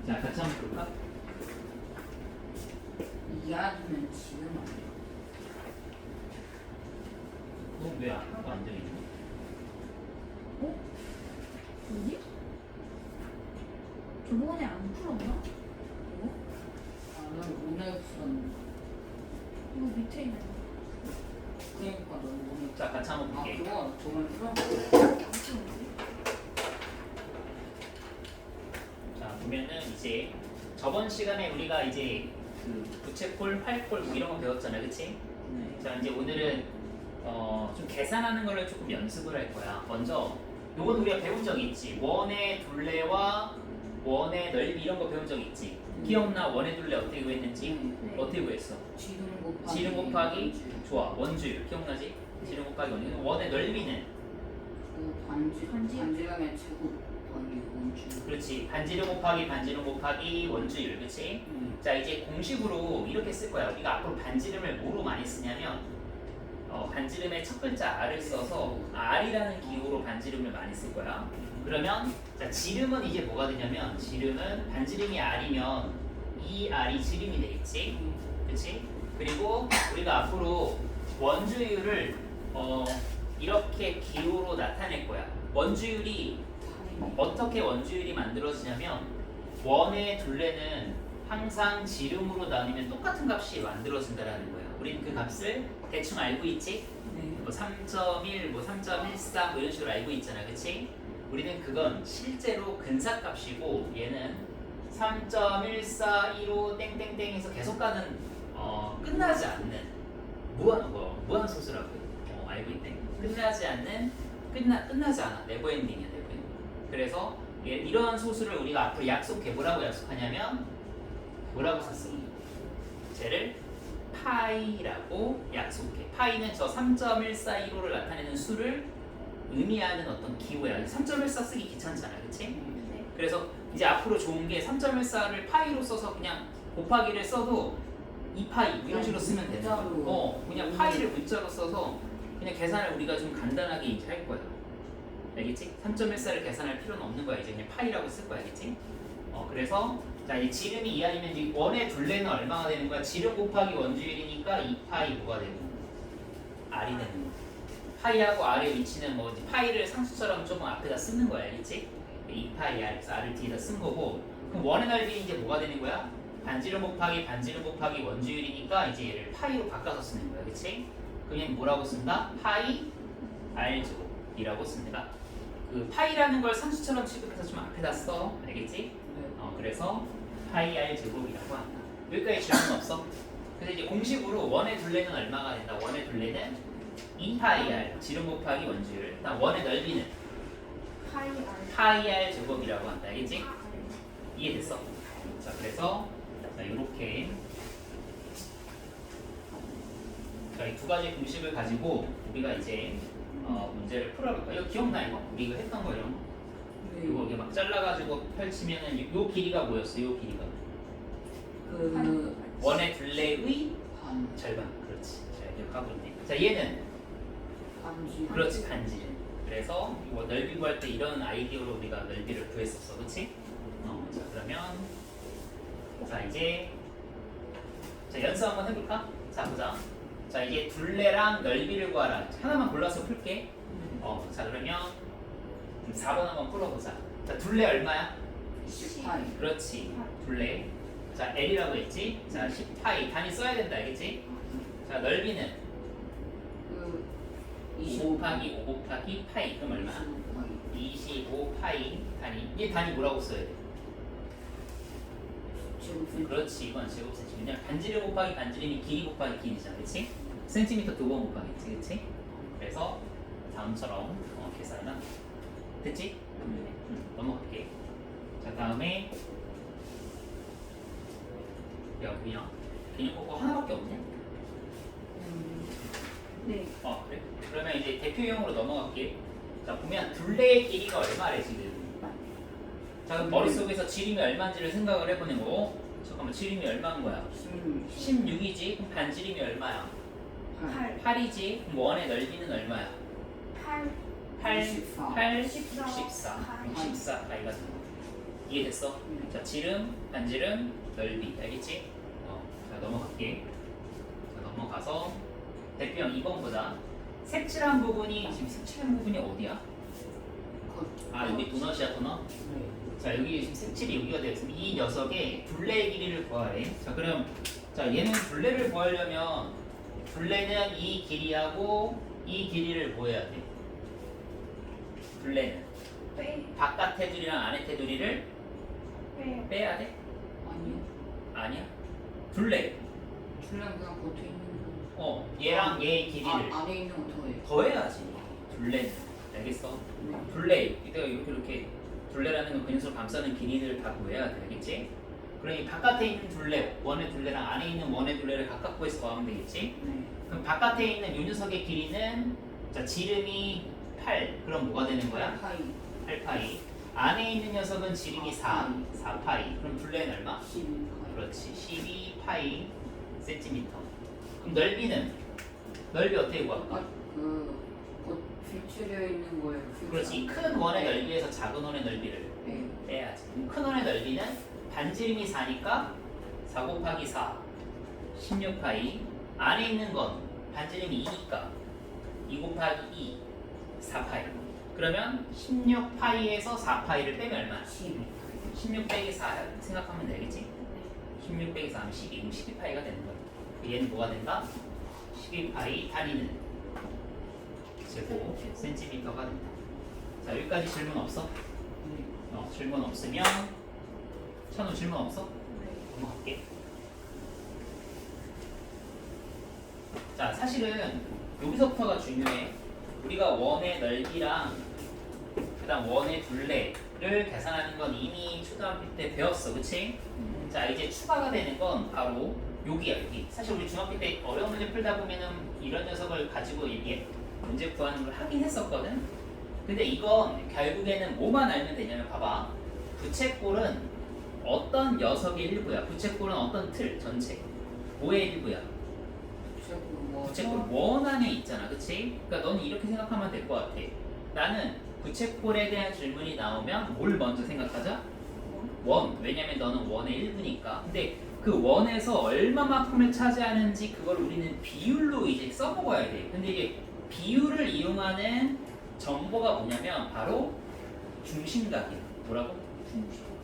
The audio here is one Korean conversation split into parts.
자, 같이 한번 볼까? 이해하면 지금 안 돼. 너왜 하나도 안 되겠니? 어? 뭐지? 저번에 안 풀었나? 이거? 나는 오늘 풀었는데. 이거 밑에 있는 거. 그러니까 넌 오늘. 자, 같이 한번 아, 볼게. 그거 저번에 풀었는데. 안 풀었는데? 자, 보면은 이제 저번 시간에 우리가 이제 그 부채꼴, 활꼴 뭐 이런 거 배웠잖아, 그치? 네. 자, 이제 오늘은 좀 계산하는 거를 조금 연습을 할 거야. 먼저 요건 우리가 배운 적 있지. 원의 둘레와 원의 넓이 이런 거 배운 적 있지. 기억나? 원의 둘레 어떻게 구했는지? 네. 어떻게 구했어? 지름 곱하기. 지름 곱하기 좋아. 원주율 기억나지? 지름 곱하기 원주율. 원의 넓이는 그 반지? 반지름의 제곱 곱하기 원주. 그렇지. 반지름 곱하기 반지름 곱하기 원주율, 그렇지? 자, 이제 공식으로 이렇게 쓸 거야. 우리가 앞으로 반지름을 뭐로 많이 쓰냐면 반지름의 첫 글자 R을 써서 R이라는 기호로 반지름을 많이 쓸 거야. 그러면 자, 지름은 이제 뭐가 되냐면 지름은 반지름이 R이면 이 R이 지름이 되겠지. 그렇지? 그리고 우리가 앞으로 원주율을 이렇게 기호로 나타낼 거야. 원주율이 어떻게 원주율이 만들어지냐면 원의 둘레는 항상 지름으로 나누면 똑같은 값이 만들어진다라는 거야. 우리는 그 값을 대충 알고 있지? 네. 뭐 3.1, 뭐 3.14 뭐 이런 식으로 알고 있잖아, 그치? 우리는 그건 실제로 근사값이고 얘는 3.1415 땡땡땡에서 계속 가는 끝나지 않는 무한 소수라고 알고 있대. 끝나지 않는 끝나지 않아. 네버엔딩이야, 네버엔딩. 그래서 이러한 소수를 우리가 앞으로 약속해. 뭐라고 약속하냐면 뭐라고 썼어? 쟤를 파이라고 약속해. 파이는 저 3.1415를 나타내는 수를 의미하는 어떤 기호야. 3.14 쓰기 귀찮잖아, 그치? 네. 그래서 이제 앞으로 좋은 게 3.14를 파이로 써서 그냥 곱하기를 써도 2파이 이런 식으로 쓰면 되는 거야. 문자로. 그냥 파이를 문자로 써서 그냥 계산을 우리가 좀 간단하게 이제 할 거야. 알겠지? 3.14를 계산할 필요는 없는 거야. 이제 그냥 파이라고 쓸 거야, 알겠지? 그래서 자, 이 지름이 이하이면 이제 원의 둘레는 얼마가 되는 거야? 지름 곱하기 원주율이니까 2파이 뭐가 되고 R이 되는 거야. 파이하고 R의 위치는 뭐 파이를 상수처럼 조금 앞에다 쓰는 거야, 알겠지? 2파이 R에서 R을 뒤에다 쓴 거고. 그럼 원의 넓이는 이제 뭐가 되는 거야? 반지름 곱하기 원주율이니까 이제 얘를 파이로 바꿔서 쓰는 거야, 그치? 그냥 뭐라고 쓴다? 파이 R제곱이라고 씁니다. 그 파이라는 걸 상수처럼 취급해서 좀 앞에다 써, 알겠지? 네. 그래서 파이 R제곱이라고 한다. 여기까지 질문 없어? 근데 이제 공식으로 원의 둘레는 얼마가 된다? 원의 둘레는 2파이 R, 지름 곱하기 원주율. 그다음 원의 넓이는 파이 R. 파이 R 제곱이라고 한다. 알겠지? R. 이해됐어? 자, 그래서 자, 이렇게 자, 이 두 가지 공식을 가지고 우리가 이제 문제를 풀어볼 거야. 이거 기억나 이거? 우리 이거 했던 거 이런 거? 이거 이렇게 막 잘라가지고 펼치면은 요 길이가 뭐였어? 요 길이가 그 원의 둘레의 반 절반. 그렇지. 잘 기억하고 있네. 자, 얘는 반지. 그렇지, 반지름. 그래서 이거 넓이 구할 때 이런 아이디어로 우리가 넓이를 구했었어, 그렇지? 자, 그러면 자, 이제 자, 연습 한번 해볼까? 자, 보자. 자, 이제 둘레랑 넓이를 구하라. 하나만 골라서 풀게. 자, 그러면 4번 한번 풀어보자. 자, 둘레 얼마야? 10파이. 그렇지, 둘레. 자, L이라고 했지? 자, 10파이. 단위 써야 된다, 알겠지? 자, 넓이는 그 5 곱하기 5 곱하기 파이. 그럼 얼마? 25 파이 단위. 이 단위 뭐라고 써야 돼? 제곱. 그렇지, 이건 제곱센티미터. 그냥 반지름 곱하기 반지름이 길이 곱하기 길이잖아, 그렇지? 센티미터 2번 곱하기지, 그렇지? 그래서 다음처럼 계산하면 됐지? 넘어갈게. 자, 다음에 야, 그냥 그거 하나밖에 없냐? 네. 그래? 그러면 이제 대표형으로 넘어갈게. 자, 보면 둘레의 길이가 얼마래 지금? 자, 그럼 머릿속에서 지름이 얼마인지를 생각을 해보는 거고. 잠깐만, 지름이 얼마인 거야? 16이지? 그럼 반지름이 얼마야? 8. 8이지? 그럼 원의 넓이는 얼마야? 8. 8, 14. 8, 14. 14. 14 가이가 되는 거. 이해됐어? 네. 자, 지름, 반지름, 넓이. 알겠지? 자, 넘어갈게. 자, 넘어가서 대표형 2번 보자. 색칠한 부분이 지금 색칠한 부분이 어디야? 아, 여기 도넛이야, 도넛. 네. 자, 여기 지금 색칠이 여기가 되어 있으면 이 녀석의 둘레의 길이를 구하래. 자, 그럼 자, 얘는 둘레를 구하려면 둘레는 이 길이하고 이 길이를 뭐 해야 돼? 둘레는 빼. 바깥 테두리랑 안에 테두리를 빼요. 빼야 돼? 아니요. 아니야. 둘레. 줄랑 그냥 겉에 있는 얘랑 얘의 거. 길이를 안에 있는 거 더해요. 더해야지. 둘레는. 알겠어? 네. 둘레. 이때가 이렇게 둘레라는 건 그 녀석을 감싸는 길이를 다 구해야 돼. 알겠지? 그러니 바깥에 있는 둘레, 원의 둘레랑 안에 있는 원의 둘레를 각각 구해서 더하면 되겠지? 네. 그럼 바깥에 있는 이 녀석의 길이는 자, 지름이 8. 그럼 뭐가 되는 거야? 파이 8파이. 안에 있는 녀석은 지름이 4. 4파이. 그럼 둘레는 얼마? 12파이. 그렇지. 12파이 센티미터. 그럼 넓이는? 넓이 어떻게 구할까? 곧 휘출려 있는 거예요. 그렇지. 이 큰 원의 넓이에서 작은 원의 넓이를 네. 빼야지. 그럼 큰 원의 넓이는 반지름이 4니까 4 곱하기 4 16파이. 안에 있는 건 반지름이 2니까 2 곱하기 2 4파이. 그러면 16파이에서 4파이를 빼면 얼마야? 12파이. 16 빼기 4 생각하면 되겠지? 16 빼기 4 하면 12. 그럼 12파이가 되는 거야. 얘는 뭐가 된다? 12파이 단위는 제곱 센티미터가 된다. 자, 여기까지 질문 없어? 네. 질문 없으면 천우 질문 없어? 네. 넘어갈게. 자, 사실은 여기서부터가 중요해. 우리가 원의 넓이랑 그다음 원의 둘레를 계산하는 건 이미 초등학교 때 배웠어, 그치? 자, 이제 추가가 되는 건 바로 여기야, 여기. 사실 우리 중학교 때 어려운 문제 풀다 보면은 이런 녀석을 가지고 이게 문제 구하는 걸 하긴 했었거든. 근데 이건 결국에는 뭐만 알면 되냐면 봐봐. 부채꼴은 어떤 녀석의 일부야? 부채꼴은 어떤 틀 전체? 뭐의 일부야? 부채꼴 원 안에 있잖아, 그치? 그러니까 너는 이렇게 생각하면 될 것 같아. 나는 부채꼴에 대한 질문이 나오면 뭘 먼저 생각하자? 원. 왜냐면 너는 원의 일부니까. 근데 그 원에서 얼마만큼을 차지하는지 그걸 우리는 비율로 이제 써먹어야 돼. 근데 이게 비율을 이용하는 정보가 뭐냐면 바로 중심각이야. 뭐라고?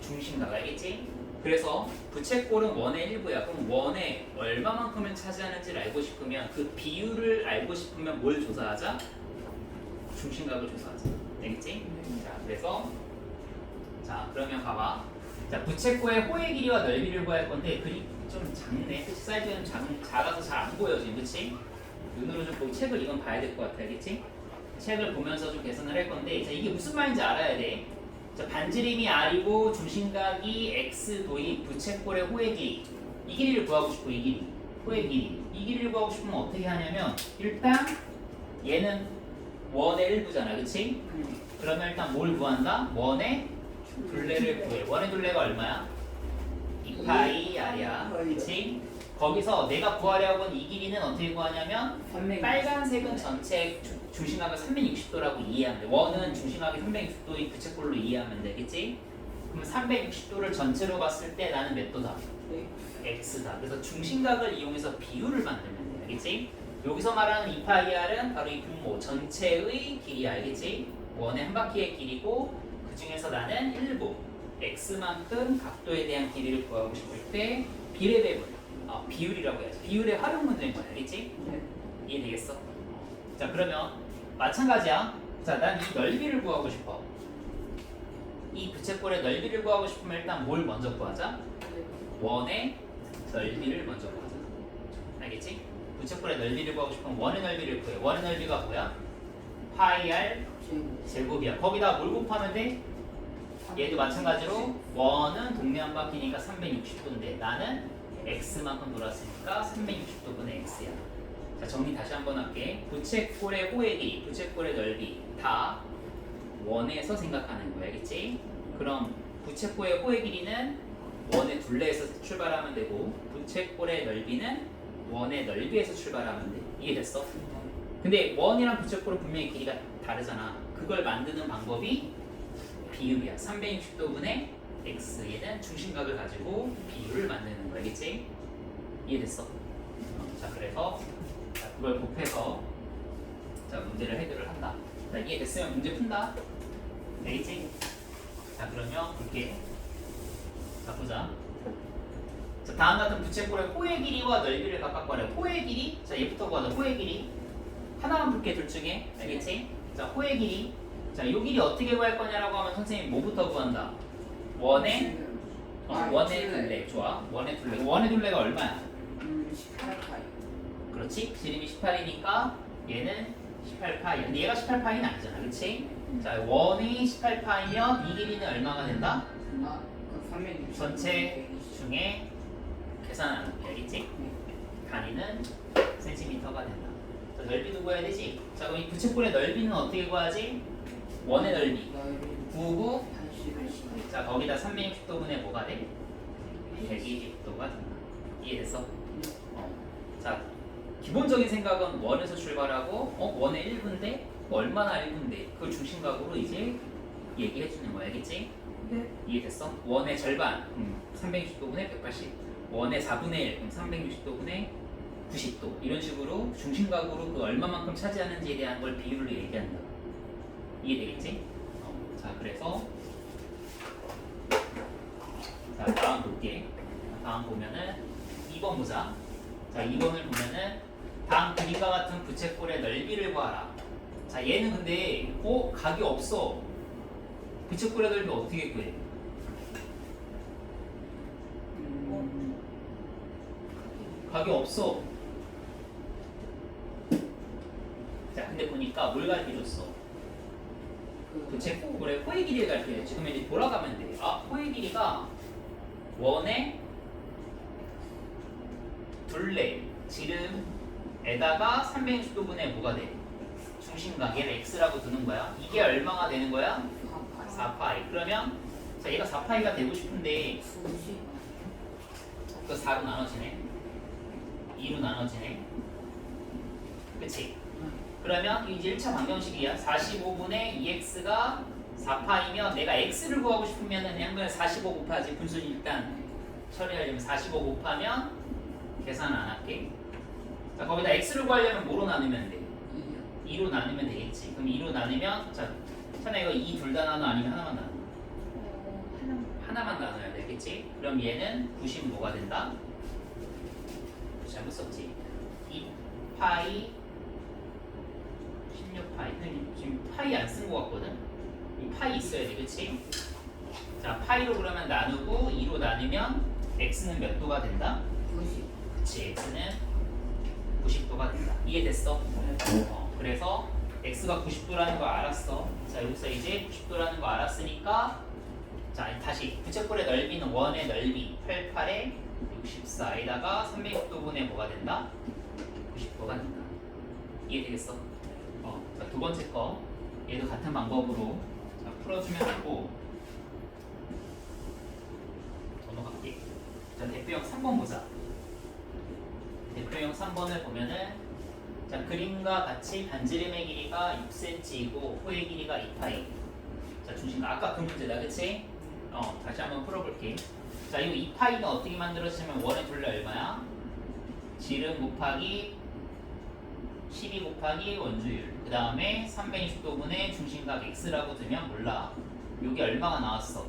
중심각. 알겠지? 그래서 부채꼴은 원의 일부야. 그럼 원에 얼마만큼을 차지하는지를 알고 싶으면 그 비율을 알고 싶으면 뭘 조사하자? 중심각을 조사하자. 알겠지? 자, 그래서 자, 그러면 봐봐. 자, 부채꼴의 호의 길이와 넓이를 구할 건데 그림 좀 작네. 그치? 사이즈는 작아서 잘 안 보여 지금. 그치? 눈으로 좀 보고 책을 이건 봐야 될 것 같아. 알겠지? 책을 보면서 좀 계산을 할 건데 자, 이게 무슨 말인지 알아야 돼. 자, 반지름이 R이고 중심각이 X도인 부채꼴의 호의 길이. 이 길이를 구하고 싶고 이 길이. 호의 길이. 이 길이를 구하고 싶으면 어떻게 하냐면 일단 얘는 원의 일부잖아. 그치? 그러면 일단 뭘 구한다? 원의 둘레를 구해. 원의 둘레가 얼마야? 2파이 R이야. 그치? 거기서 내가 구하려고 한 이 길이는 어떻게 구하냐면 빨간색은 전체 중심각을 360도라고 이해하면 돼. 원은 중심각이 360도인 부채꼴로 이해하면 되겠지? 그럼 360도를 전체로 봤을 때 나는 몇 도다? X다. 그래서 중심각을 이용해서 비율을 만들면 돼. 알겠지? 여기서 말하는 2파이 R은 바로 이 분모 전체의 길이. 알겠지? 원의 한 바퀴의 길이고 그 중에서 나는 일부 X만큼 각도에 대한 길이를 구하고 싶을 때 비례배분 비율이라고 해야지. 비율의 활용 문제인 거야. 알겠지? 이해되겠어? 자, 그러면 마찬가지야. 자, 난 이 넓이를 구하고 싶어. 이 부채꼴의 넓이를 구하고 싶으면 일단 뭘 먼저 구하자? 원의 넓이를 먼저 구하자. 알겠지? 부채꼴의 넓이를 구하고 싶으면 원의 넓이를 구해. 원의 넓이가 뭐야? 파이 R 제곱이야. 거기다 뭘 곱하면 돼? 얘도 마찬가지로 원은 동네 한 바퀴니까 360도인데 나는 X만큼 돌았으니까 360도분의 X야. 자, 정리 다시 한번 할게. 부채꼴의 호의 길이, 부채꼴의 넓이 다 원에서 생각하는 거야. 알겠지? 그럼 부채꼴의 호의 길이는 원의 둘레에서 출발하면 되고 부채꼴의 넓이는 원의 넓이에서 출발하면 돼. 이해됐어? 근데 원이랑 부채꼴은 분명히 길이가 다르잖아. 그걸 만드는 방법이 비율이야. 360도분의 x 얘는 중심각을 가지고 비율을 만드는 거야, 알겠지? 이해됐어? 자, 그래서 자, 그걸 곱해서 자 문제를 해결을 한다. 자, 이해됐으면 문제 푼다. 알겠지? 자, 그러면 볼게. 자, 보자. 자, 다음 같은 부채꼴의 호의 길이와 넓이를 각각 구하래. 호의 길이, 자 얘부터 구하자. 호의 길이 하나만 볼게. 둘 중에, 알겠지? 자, 호의 길이, 자, 요 길이 어떻게 구할 거냐라고 하면 선생님 뭐부터 구한다? 원의 원의 둘레. 좋아. 원의 둘레. 원의 둘레가 얼마야? 18파이. 그렇지? 지름이 18이니까 얘는 18파이. 근데 얘가 18파이는 아니잖아, 그렇지? 자, 원이 18파이면 이 길이는 얼마가 된다? 그 360. 전체 중에 계산하는 거, 알겠지? 단위는 센티미터가 된다. 자, 넓이도 구해야 되지? 자, 그럼 이 부채꼴의 넓이는 어떻게 구하지? 원의 넓이 99. 80. 자, 거기다 360도분의 뭐가 돼? 120도가 된다. 이해됐어? 자, 기본적인 생각은 원에서 출발하고 원의 1분데 얼마나 1분데 그걸 중심각으로 이제 얘기해 주는 거야, 알겠지? 네. 이해됐어? 원의 절반 360도분의 180, 원의 4분의 1 그럼 360도분의 90도 이런 식으로 중심각으로 그 얼마만큼 차지하는지에 대한 걸 비율로 얘기한다. 이해되겠지? 자, 그래서 자, 다음 볼게. 다음 보면은 2번 보자. 자, 2번을 보면은 다음 그림과 같은 부채꼴의 넓이를 구하라. 자, 얘는 근데 각이 없어. 부채꼴의 넓이 어떻게 구해? 각이 없어. 자, 근데 보니까 뭘 가르쳐줬어? 부채꼴의 호의 길이를 가르쳐줬지. 그러면 이제 돌아가면 돼. 호의 길이가 원의 둘레 지름에다가 360도분의 뭐가 돼? 중심각 얘를 x라고 두는 거야. 이게 얼마가 되는 거야? 4파이. 그러면 자, 얘가 4파이가 되고 싶은데 그 4로 나눠지네. 2로 나눠지네. 그치? 그러면 이제 1차 방정식이야. 45분의 2x가 4파이면 내가 x를 구하고 싶으면은 그냥 45 곱하지. 분수는 일단 처리하려면 45 곱하면 계산 안 할게. 자, 거기다 x를 구하려면 뭐로 나누면 돼? 2로 나누면 되겠지. 그럼 2로 나누면 자, 찬아 이거 2 둘 다 나눠 아니면 하나만 나눠? 하나만 나눠야 되겠지? 그럼 얘는 90 뭐가 된다? 잘못 썼지? 2파이 16파이. 지금 파이 안 쓴 거 같거든? 이 파이 있어야 돼, 그치? 자, 파이로 그러면 나누고 2로 나누면 x는 몇 도가 된다? 90. 그치, x는 90도가 된다. 이해됐어? 그래서 x가 90도라는 거 알았어. 자, 여기서 이제 90도라는 거 알았으니까 자, 다시 부채꼴의 넓이는 원의 넓이 88에 64에다가 360도분의 뭐가 된다? 90도가 된다. 이해되겠어? 자, 두 번째 거 얘도 같은 방법으로 자, 풀어주면 되고 넘어갈게. 자, 대표형 3번 보자. 대표형 3번을 보면은 자, 그림과 같이 반지름의 길이가 6cm이고 호의 길이가 2파이. 자, 중심각 아까 그 문제다, 그치? 다시 한번 풀어볼게. 자, 이거 2파이는 어떻게 만들어지냐면 원의 둘레 얼마야? 지름 곱하기 12 곱하기 원주율. 그 다음에 360도분의 중심각 x라고 두면 몰라. 요게 얼마가 나왔어?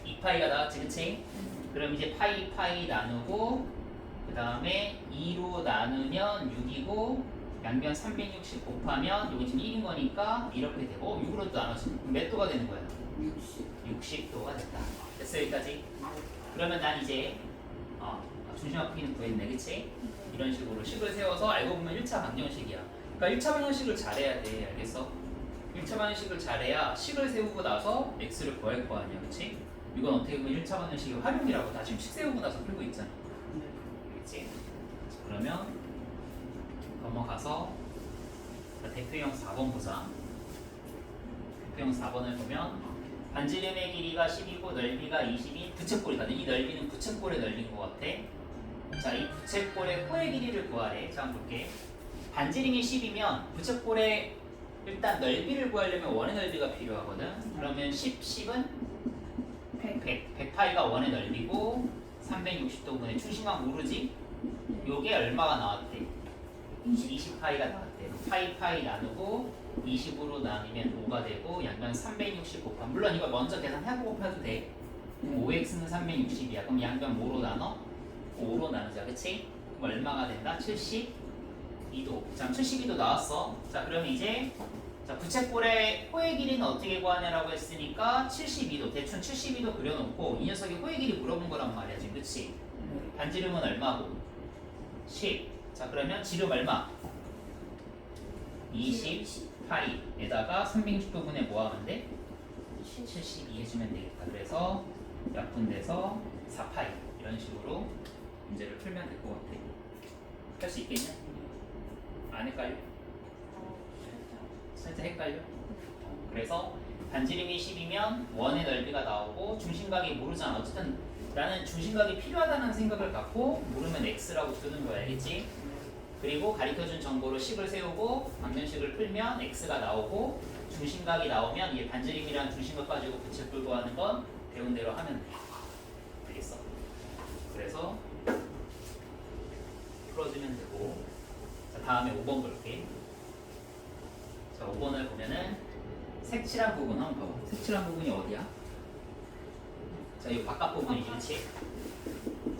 2파이가 나왔지, 그치? 그럼 이제 파이 나누고 그 다음에 2로 나누면 6이고 양변 360 곱하면 여기 지금 1인 거니까 이렇게 되고 6으로 또 나눠지면 몇 도가 되는 거야? 60도가 된다. 됐어, 여기까지? 그러면 난 이제 중심각 크기는 구했네, 그치? 이런 식으로 식을 세워서 알고 보면 1차 방정식이야. 그러니까 1차 방정식을 잘해야 돼, 알겠어? 1차 방정식을 잘해야 식을 세우고 나서 x를 구할 거 아니야, 그치? 이건 어떻게 보면 1차 방정식의 활용이라고 다 지금 식 세우고 나서 풀고 있잖아. 알겠지? 그러면 넘어가서 대표형 4번 보자. 대표형 4번을 보면 반지름의 길이가 10이고 넓이가 20인 부채꼴이다. 이 넓이는 부채꼴의 넓이인 것 같아. 자, 이 부채꼴의 호의 길이를 구하래. 자, 한번 볼게. 반지름이 10이면 부채꼴의 일단 넓이를 구하려면 원의 넓이가 필요하거든. 그러면 10은 100. 100파이가 원의 넓이고 360도분의 중심각 모르지? 요게 얼마가 나왔대? 20파이가 나왔대. 파이 나누고 20으로 나누면 5가 되고 양변 360 곱하. 물론 이거 먼저 계산해보고 펴도 돼. 5x는 360이야. 그럼 양변 뭐로 나눠? 5로 나누자. 그치? 그럼 얼마가 된다? 72도. 자, 72도 나왔어. 자, 그럼 이제 자, 부채꼴의 호의 길이는 어떻게 구하냐라고 했으니까 72도. 대충 72도 그려놓고 이 녀석이 호의 길이 물어본 거란 말이야. 지금 그치? 반지름은 얼마고? 10. 자, 그러면 지름 얼마? 20파이에다가 360도분의 뭐 하면 돼? 72 해주면 되겠다. 그래서 약분돼서 4파이 이런 식으로 문제를 풀면 될 것 같아. 할 수 있겠냐? 안 헷갈려? 살짝 헷갈려? 그래서 반지름이 10이면 원의 넓이가 나오고 중심각이 모르잖아. 어쨌든 나는 중심각이 필요하다는 생각을 갖고 모르면 x라고 두는 거야. 알겠지? 그리고 가르쳐준 정보로 식을 세우고 방정식을 풀면 x가 나오고 중심각이 나오면 이 반지름이랑 중심각 가지고 부채꼴 구하는 건 배운 대로 하면 돼. 알겠어? 그래서 풀어주면 되고 자, 다음에 5번 볼게. 자, 5번을 보면은 색칠한 부분 한번 봐봐. 색칠한 부분이 어디야? 자, 이 바깥 부분이지, 그렇지?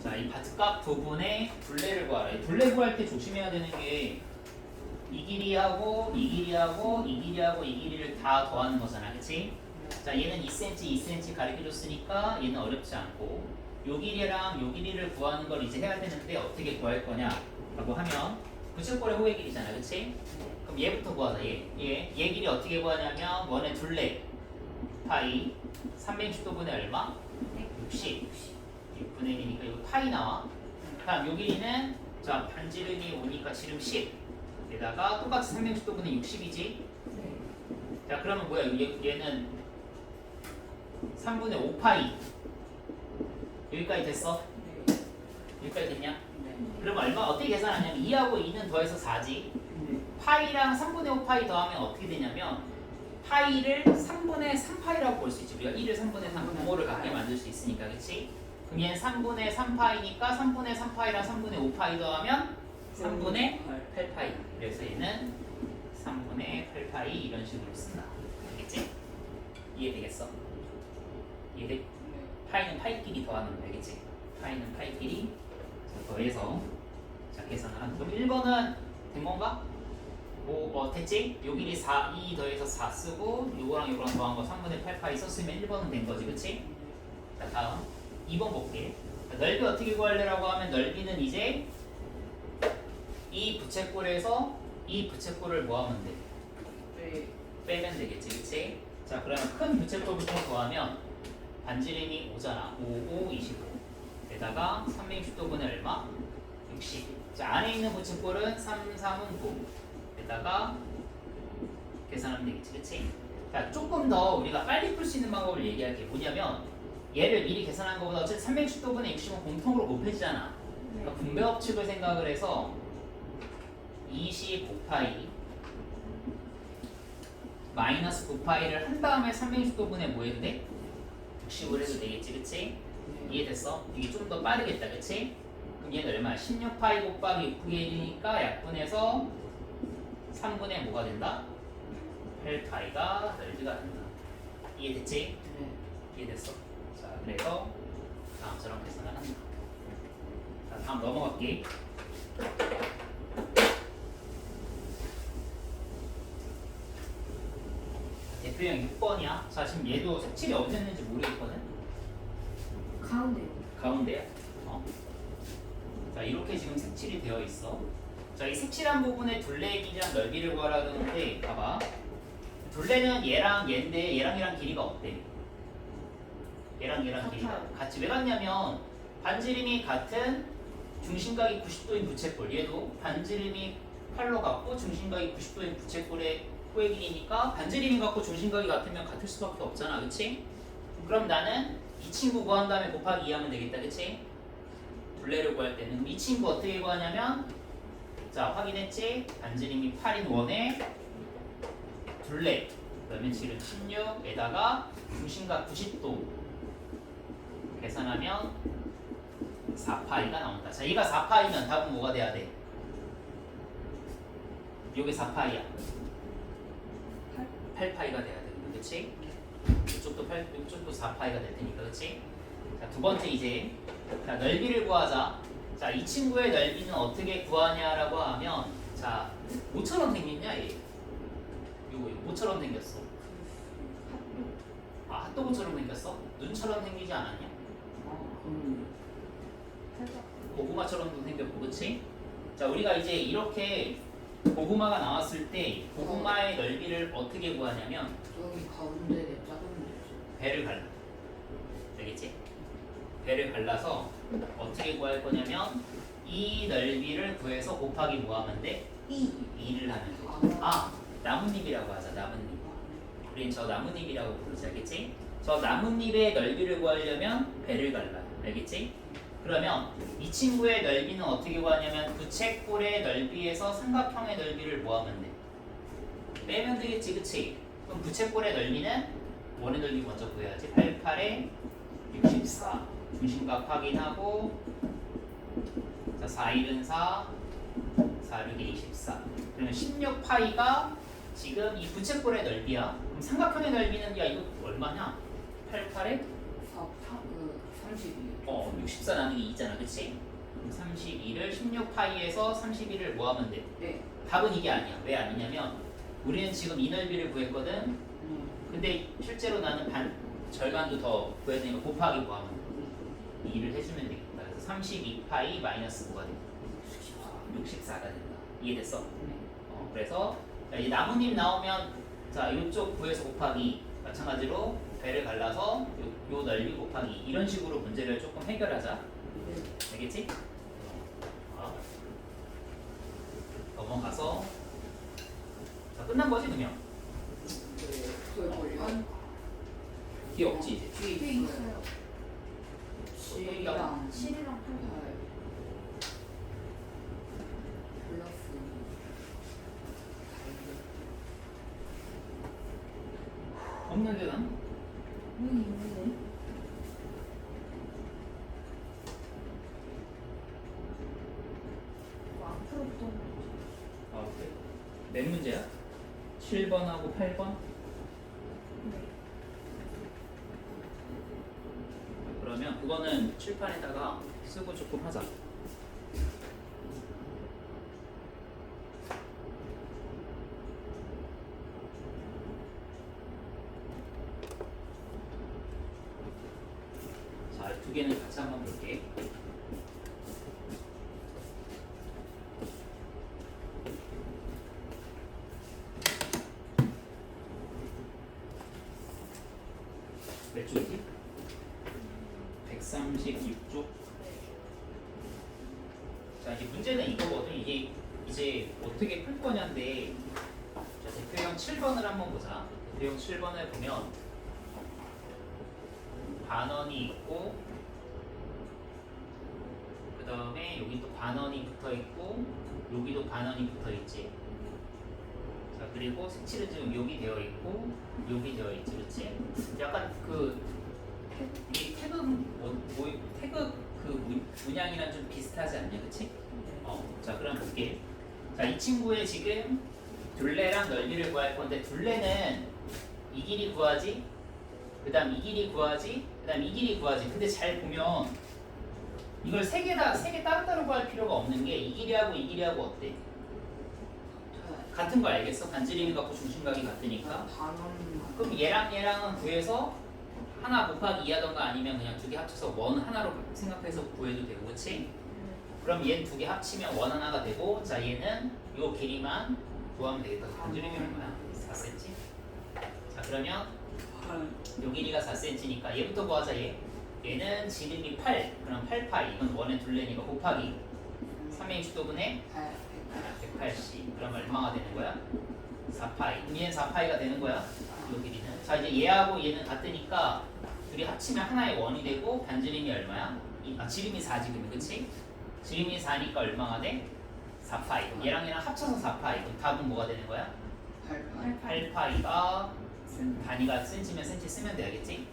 자, 이 바깥 부분의 둘레를 구하라. 이 둘레 구할 때 조심해야 되는 게 이 길이하고 이 길이하고 이 길이하고 이 길이를 다 더하는 거잖아, 그렇지? 자, 얘는 2cm, 2cm 가르쳐줬으니까 얘는 어렵지 않고 요 길이랑 요 길이를 구하는 걸 이제 해야 되는데 어떻게 구할 거냐라고 하면 부채꼴의 호의 길이잖아, 그렇지? 그럼 얘부터 구하자. 얘 길이 어떻게 구하냐면 원의 둘레 파이 360도분의 얼마? 60 6분의 1이니까 이거 파이 나와. 다음 요 길이는 자 반지름이 오니까 지름 10 에다가 똑같이 360도분의 60이지. 자 그러면 뭐야 얘는 3분의 5파이 여기까지 됐어? 여기까지 됐냐? 그러면 얼마 어떻게 계산하냐면 2하고 2는 더해서 4지. 파이랑 3분의 5파이 더하면 어떻게 되냐면 파이를 3분의 3파이라고 볼 수 있지. 우리가 1을 3분의 3 분모를 갖게 만들 수 있으니까, 그렇지? 그럼 얘는 3분의 3파이니까 3분의 3파이랑 3분의 5파이 더하면 3분의 8파이. 그래서 얘는 3분의 8파이 이런 식으로 쓴다. 알겠지? 이해되겠어? 이해돼? 파이는 파이끼리 더하는 거 알겠지? 파이는 파이끼리 더해서 자 계산을 한다. 그럼 1번은 된 건가? 뭐 됐지? 요 길이 2 더해서 4 쓰고 요거랑 요거랑 더한 거 3분의 8파이 썼으면 1번은 된 거지, 그치? 자 다음 2번 볼게. 자, 넓이 어떻게 구할래라고 하면 넓이는 이제 이 부채꼴에서 이 부채꼴을 뭐 하면 돼? 빼면 되겠지, 그치? 자 그러면 큰 부채꼴부터 더하면 반지름이 5잖아. 5, 5, 25 에다가 360도분의 얼마? 60. 자 안에 있는 부채꼴은 3, 3은 9 에다가 계산하면 되겠지, 그치? 자 조금 더 우리가 빨리 풀 수 있는 방법을 얘기할게. 뭐냐면 얘를 미리 계산한 것보다 어쨌든 360도분의 60은 공통으로 곱해지잖아. 그러니까 분배 법칙을 생각을 해서 25파이 마이너스 9파이를 한 다음에 360도분의 뭐 해도 돼? 60을 해도 되겠지, 그치? 이해됐어? 이게 좀 더 빠르겠다, 그치? 그럼 얘는 얼마야? 16파이 곱하기 6분의 1이니까 약분해서 3분의 뭐가 된다? 8파이가 넓이가 된다. 이해됐지? 이해됐어? 자, 그래서 다음처럼 계산을 한다. 자, 다음 넘어갈게. 대표형 6번이야. 자, 지금 얘도 색칠이 어디 했는지 모르겠거든? 가운데야? 자, 이렇게 지금 색칠이 되어 있어. 자, 이 색칠한 부분의 둘레의 길이랑 넓이를 구하라는데 봐봐. 둘레는 얘랑 얘인데 얘랑 길이가 어때? 얘랑 길이가 같이. 왜 같냐면 반지름이 같은 중심각이 90도인 부채꼴, 얘도 반지름이 8로 같고 중심각이 90도인 부채꼴의 호의 길이니까 반지름이 같고 중심각이 같으면 같을 수밖에 없잖아, 그치? 그럼 나는 이 친구 구한 다음에 곱하기 2 하면 되겠다, 그치? 둘레를 구할 때는 이 친구 어떻게 구하냐면 자 확인했지? 반지름이 8인 원의 둘레 그러면 지름 16에다가 중심각 90도 계산하면 4파이가 나온다. 자, 얘가 4파이면 답은 뭐가 돼야 돼? 요게 4파이야. 8파이가 돼야 돼. 그렇지? 이쪽도 4파이가 될 테니까, 그렇지? 자, 두 번째 이제 자, 넓이를 구하자. 자, 이 친구의 넓이는 어떻게 구하냐라고 하면 자, 뭐처럼 생겼냐 얘? 요거 뭐처럼 생겼어? 아, 핫도그처럼 생겼어? 눈처럼 생기지 않았냐? 고구마처럼도 생겼고, 그렇지? 자, 우리가 이제 이렇게 고구마가 나왔을 때 고구마의 넓이를 어떻게 구하냐면 여기 가운데 작은 배를 갈라. 알겠지? 배를 갈라서 어떻게 구할 거냐면 이 넓이를 구해서 곱하기 뭐 하면 돼? 2를 하면 돼. 아, 나뭇잎이라고 하자. 나뭇잎. 우린 저 나뭇잎이라고 부르지. 알겠지? 저 나뭇잎의 넓이를 구하려면 배를 갈라. 알겠지? 그러면 이 친구의 넓이는 어떻게 구하냐면 부채꼴의 넓이에서 삼각형의 넓이를 뭐 하면 돼? 빼면 되겠지. 그치? 그럼 부채꼴의 넓이는 원의 넓이 먼저 구해야지. 88에 64 중심각 확인하고 자 4일은 4 4, 6에 24 그러면 16파이가 지금 이 부채꼴의 넓이야. 그럼 삼각형의 넓이는 야 이거 얼마냐? 88에 32. 64 나누기 2잖아. 그치? 그럼 32를 16파이에서 31을 뭐 하면 돼? 네. 답은 이게 아니야. 왜 아니냐면 우리는 지금 이 넓이를 구했거든. 근데 실제로 나는 절반도 더 구해야 되니까 곱하기 뭐 하면 돼? 2를 해주면 되겠다. 그래서 32파이 마이너스 뭐가 돼? 64가 된다. 이해됐어? 그래서 자, 이 나뭇잎 나오면 자 이쪽 구해서 곱하기 마찬가지로 배를 갈라서 요 넓이 곱하기 이런 식으로 문제를 조금 해결하자. 알겠지? 넘어가서 자, 끝난 거지 그러면? 뒤에 없지 이제. 뒤에 있어요. 7이랑 7이랑 8. 플러스 없는데 난? 있는데. 앞으로 붙어. 아 그래. 몇 문제야? 7번하고 8번? 네. 그러면 그거는 칠판에다가 쓰고 조금 하자. 자, 두 개는 같이 한번 볼게. 몇 쪽이지? 136쪽. 자, 이제 문제는 이거거든. 이게 이제 어떻게 풀 거냐인데, 자, 대표형 7번을 한번 보자. 대표형 7번을 보면 반원이 있고, 그 다음에 여기 또 반원이 붙어 있고, 여기도 반원이 붙어 있지. 자, 그리고 색칠은 지금 여기 되어 있고, 여기 되어 있지, 그렇지? 약간 이 태극 태극 문양이랑 좀 비슷하지 않냐, 그렇지? 자, 그럼 볼게. 자, 이 친구의 지금 둘레랑 넓이를 구할 건데 둘레는 이 길이 구하지, 그다음 이 길이 구하지, 그다음 이 길이 구하지. 근데 잘 보면 이걸 세 개 따로따로 구할 필요가 없는 게 이 길이하고 이 길이하고 어때? 같은 거 알겠어? 반지름이 같고 중심각이 같으니까. 그럼 얘랑은 구해서 하나 곱하기 2하던가 아니면 그냥 두 개 합쳐서 원 하나로 생각해서 구해도 되고, 그치? 그럼 얘는 두 개 합치면 원 하나가 되고, 자 얘는 요 길이만 구하면 되겠다. 반지름이 얼마야? 4cm. 자 그러면 요 길이가 4cm니까 얘부터 구하자. 얘는 지름이 8. 그럼 8파이. 이건 원의 둘레니까 곱하기 3의 주도분의 180. 그럼 얼마가 되는 거야? 4파이. 그럼 얘는 4파이가 되는 거야. 요 길이는. 자 이제 얘하고 얘는 같으니까 둘이 합치면 하나의 원이 되고 반지름이 얼마야? 지름이 4지 그러면, 그치? 지름이 4니까 얼마가 돼? 4파이. 얘랑 얘랑 합쳐서 4파이. 그럼 답은 뭐가 되는 거야? 8파이가 단위가 센치면 센치 쓰면 되겠지?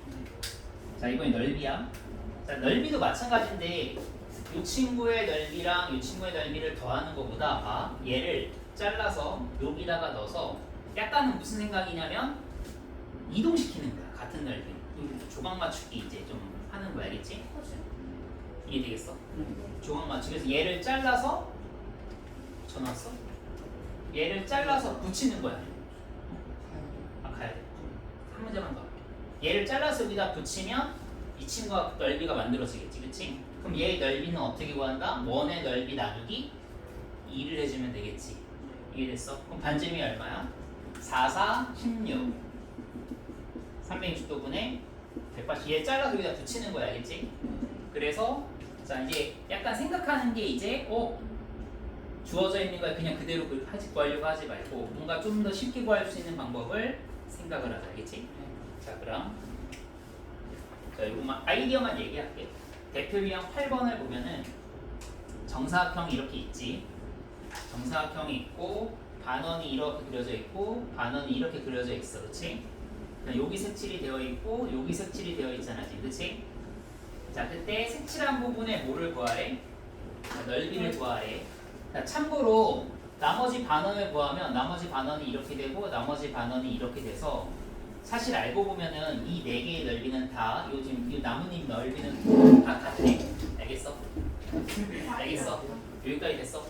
자 이번에 넓이야. 자, 넓이도 마찬가지인데 이 친구의 넓이랑 이 친구의 넓이를 더하는 것보다 얘를 잘라서 여기다가 넣어서 약간은 무슨 생각이냐면 이동시키는 거야. 같은 넓이. 조각 맞추기 이제 좀 하는 거야. 알겠지? 이해되겠어? 조각 맞추기. 그래서 얘를 잘라서 전화 왔어? 얘를 잘라서 붙이는 거야. 가야 돼. 한 문제만 더. 얘를 잘라서 여기다 붙이면 이 친구가 넓이가 만들어지겠지, 그치? 그럼 얘의 넓이는 어떻게 구한다? 원의 넓이 나누기 2를 해주면 되겠지. 이해됐어? 그럼 반지름이 얼마야? 4, 4, 16 360도분의 180. 얘 잘라서 여기다 붙이는 거야, 알겠지? 그래서 자 이제 약간 생각하는 게 이제 주어져 있는 걸 그냥 그대로 구하려고 하지 말고 뭔가 좀 더 쉽게 구할 수 있는 방법을 생각을 하자, 알겠지? 자 그럼 자 이거만 아이디어만 얘기할게. 대표 유형 8번을 보면은 정사각형이 이렇게 있지. 정사각형이 있고 반원이 이렇게 그려져 있고 반원이 이렇게 그려져 있어, 그렇지? 여기 색칠이 되어 있고 여기 색칠이 되어 있잖아, 지금, 그렇지? 자 그때 색칠한 부분에 뭐를 구하래? 자, 넓이를 구하래. 자, 참고로 나머지 반원을 구하면 나머지 반원이 이렇게 되고 나머지 반원이 이렇게 돼서 사실 알고 보면은 이 네 개의 넓이는 다 지금 이 나뭇잎 넓이는 다 같네. 알겠어? 알겠어? 여기까지 됐어?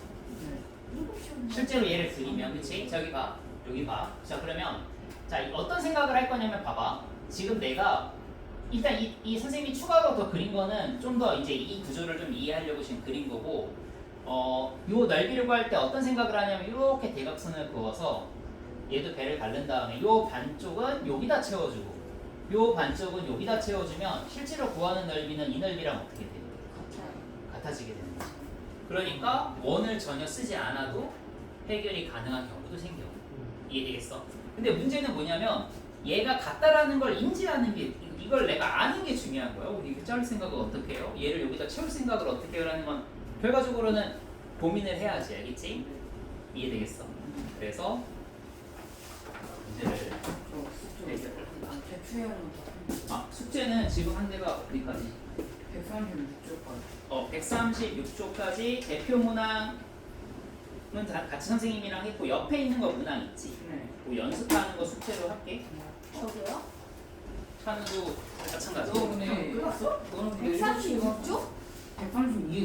실제로 얘를 그리면, 그치? 자, 여기 봐. 여기 봐. 자, 그러면 자 어떤 생각을 할 거냐면 봐봐. 지금 내가 일단 이 선생님이 추가로 더 그린 거는 좀 더 이제 이 구조를 좀 이해하려고 지금 그린 거고, 요 넓이를 구할 때 어떤 생각을 하냐면 이렇게 대각선을 그어서 얘도 배를 바른 다음에 요 반쪽은 여기다 채워주고 요 반쪽은 여기다 채워주면 실제로 구하는 넓이는 이 넓이랑 어떻게 돼요? 같아지게 되는 거지. 그러니까 원을 전혀 쓰지 않아도 해결이 가능한 경우도 생겨. 이해되겠어? 근데 문제는 뭐냐면 얘가 같다라는 걸 인지하는 게 이걸 내가 아는 게 중요한 거야. 우리 이거 자를 생각을 어떻게 해요? 얘를 여기다 채울 생각을 어떻게 해요? 라는 건 결과적으로는 고민을 해야지. 알겠지? 이해되겠어? 그래서 문제를 숙제는 지금 한 대가 어디까지? 136쪽까지 대표 문항은 같이 선생님이랑 했고 옆에 있는 거 문항 있지? 그 연습하는 거 숙제로 할게. 저도요? 찬우도 마찬가지. 너 근데 끝났어? 너는 근데 136쪽? 132